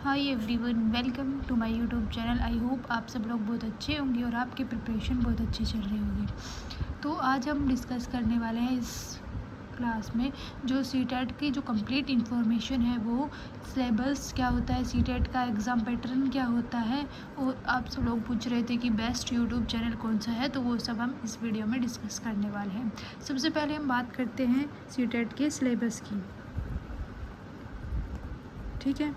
Hi everyone, welcome to my YouTube channel. I hope आप सब लोग बहुत अच्छे होंगे और आपकी प्रिपरेशन बहुत अच्छी चल रही होगी। तो आज हम डिस्कस करने वाले हैं इस क्लास में जो सीटेट की जो कंप्लीट इन्फॉर्मेशन है, वो सिलेबस क्या होता है, सीटेट का एग्ज़ाम पैटर्न क्या होता है, और आप सब लोग पूछ रहे थे कि बेस्ट यूट्यूब चैनल कौन सा है, तो वो सब हम इस वीडियो में डिस्कस करने वाले हैं। सबसे पहले हम बात करते हैं सीटेट के सिलेबस की। ठीक है,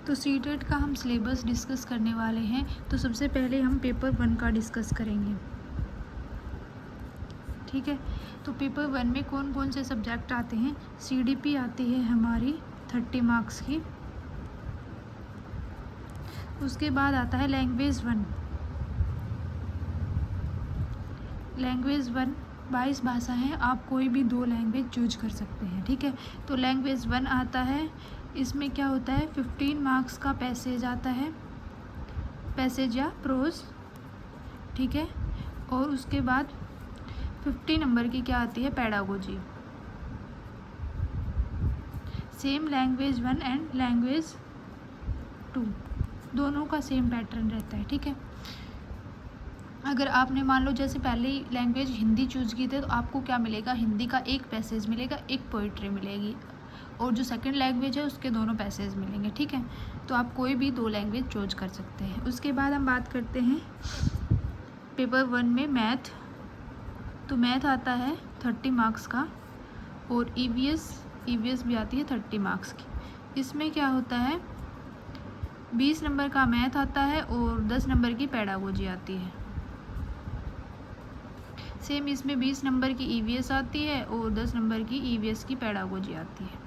तो सीटेट का हम सिलेबस डिस्कस करने वाले हैं। तो सबसे पहले हम पेपर 1 का डिस्कस करेंगे। ठीक है, तो पेपर 1 में कौन कौन से सब्जेक्ट आते हैं। सीडीपी आती है हमारी 30 मार्क्स की। उसके बाद आता है लैंग्वेज 1। लैंग्वेज 1 22 भाषा हैं, आप कोई भी 2 लैंग्वेज चूज कर सकते हैं। ठीक है, तो लैंग्वेज 1 आता है। इसमें क्या होता है, 15 मार्क्स का पैसेज आता है, पैसेज या प्रोज। ठीक है, और उसके बाद 50 नंबर की क्या आती है, pedagogy. Same language 1 and language 2 दोनों का सेम पैटर्न रहता है। ठीक है, अगर आपने मान लो जैसे पहले ही लैंग्वेज हिंदी चूज़ की थी, तो आपको क्या मिलेगा, हिंदी का एक पैसेज मिलेगा, एक पोइट्री मिलेगी, और जो सेकंड लैंग्वेज है उसके दोनों पैसेज मिलेंगे। ठीक है, तो आप कोई भी 2 लैंग्वेज चूज कर सकते हैं। उसके बाद हम बात करते हैं पेपर 1 में मैथ। तो मैथ आता है 30 मार्क्स का, और ईवीएस भी आती है 30 मार्क्स की। इसमें क्या होता है, 20 नंबर का मैथ आता है और 10 नंबर की पेडागोजी आती है। सेम इसमें 20 नंबर की ईवीएस आती है और 10 नंबर की ईवीएस की पेडागोजी आती है।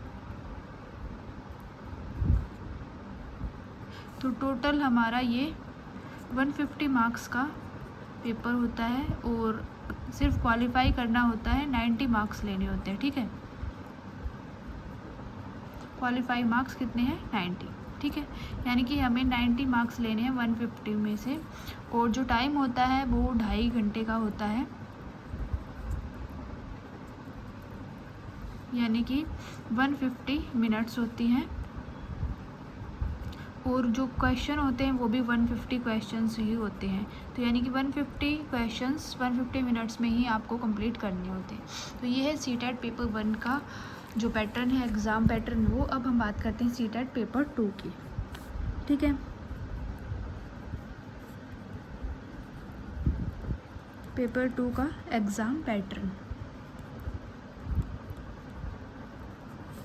तो टोटल हमारा ये 150 मार्क्स का पेपर होता है, और सिर्फ क्वालिफाई करना होता है, 90 मार्क्स लेने होते हैं। ठीक है, क्वालिफाई मार्क्स कितने हैं, 90। ठीक है, यानी कि हमें 90 मार्क्स लेने हैं 150 में से, और जो टाइम होता है वो 2.5 घंटे का होता है, यानी कि 150 मिनट्स होती हैं। और जो क्वेश्चन होते हैं वो भी 150 क्वेश्चंस ही होते हैं। तो यानी कि 150 क्वेश्चंस 150 मिनट्स में ही आपको कंप्लीट करने होते हैं। तो ये है सीटेट पेपर 1 का जो पैटर्न है, एग्ज़ाम पैटर्न वो। अब हम बात करते हैं सीटेट पेपर 2 की। ठीक है, पेपर 2 का एग्ज़ाम पैटर्न।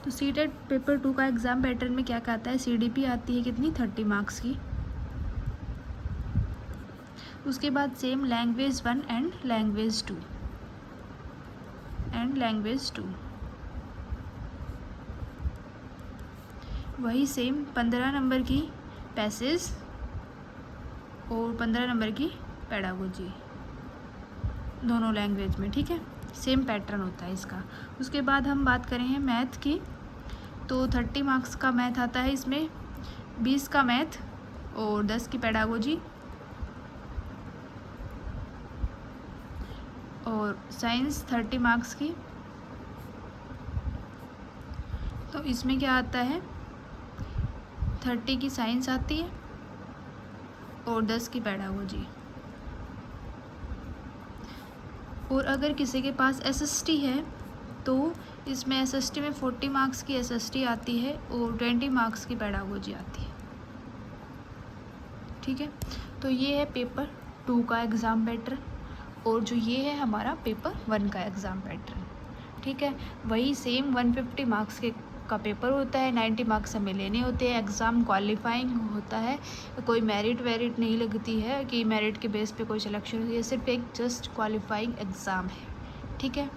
तो सीटेट पेपर 2 का एग्ज़ाम पैटर्न में क्या क्या आता है, सीडीपी आती है कितनी, 30 मार्क्स की। उसके बाद सेम लैंग्वेज 1 एंड लैंग्वेज 2 वही सेम 15 नंबर की पैसेज और 15 नंबर की पेडागोजी, दोनों लैंग्वेज में। ठीक है, सेम पैटर्न होता है इसका। उसके बाद हम बात करें हैं मैथ की। तो 30 मार्क्स का मैथ आता है, इसमें 20 का मैथ और 10 की पेडागोजी। और साइंस 30 मार्क्स की, तो इसमें क्या आता है, 30 की साइंस आती है और 10 की पेडागोजी। और अगर किसी के पास एसएसटी है तो इसमें एसएसटी में 40 मार्क्स की एसएसटी आती है और 20 मार्क्स की पेडागोजी आती है। ठीक है, तो ये है पेपर 2 का एग्ज़ाम पैटर्न, और जो ये है हमारा पेपर 1 का एग्ज़ाम पैटर्न। ठीक है, वही सेम 150 मार्क्स के का पेपर होता है, 90 मार्क्स हमें लेने होते हैं। एग्ज़ाम क्वालिफाइंग होता है, कोई मेरिट वेरिट नहीं लगती है कि मेरिट के बेस पे कोई सिलेक्शन होती है, सिर्फ एक जस्ट क्वालिफाइंग एग्ज़ाम है। ठीक है,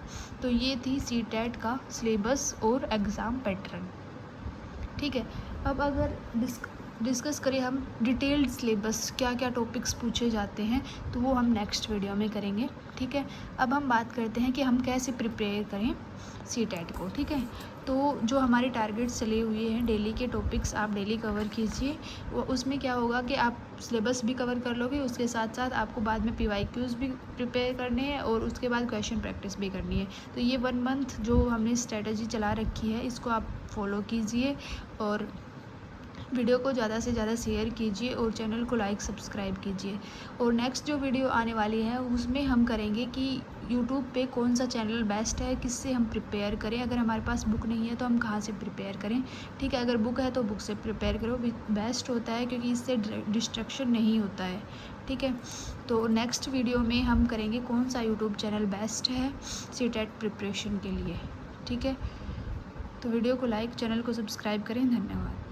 तो ये थी सीटेट का सिलेबस और एग्ज़ाम पैटर्न। ठीक है, अब अगर डिस्कस करें हम डिटेल्ड सिलेबस, क्या क्या टॉपिक्स पूछे जाते हैं, तो वो हम नेक्स्ट वीडियो में करेंगे, ठीक है। अब हम बात करते हैं कि हम कैसे प्रिपेयर करें सीटेट को, ठीक है। तो जो हमारे टारगेट्स चले हुए हैं, डेली के टॉपिक्स आप डेली कवर कीजिए। वो उसमें क्या होगा कि आप सिलेबस भी कवर कर लोगे, उसके साथ साथ आपको बाद में PYQs भी प्रिपेयर करने हैं और उसके बाद क्वेश्चन प्रैक्टिस भी करनी है। तो ये 1 मंथ जो हमने स्ट्रेटजी चला रखी है, इसको आप फॉलो कीजिए और वीडियो को ज़्यादा से ज़्यादा शेयर कीजिए और चैनल को लाइक सब्सक्राइब कीजिए। और नेक्स्ट जो वीडियो आने वाली है उसमें हम करेंगे कि यूट्यूब पे कौन सा चैनल बेस्ट है, किससे हम प्रिपेयर करें। अगर हमारे पास बुक नहीं है तो हम कहाँ से प्रिपेयर करें, ठीक है। अगर बुक है तो बुक से प्रिपेयर करो, बेस्ट होता है क्योंकि इससे डिस्ट्रैक्शन नहीं होता है, ठीक है। तो नेक्स्ट वीडियो में हम करेंगे कौन सा यूट्यूब चैनल बेस्ट है सीटेट प्रिपरेशन के लिए, ठीक है। तो वीडियो को लाइक, चैनल को सब्सक्राइब करें। धन्यवाद।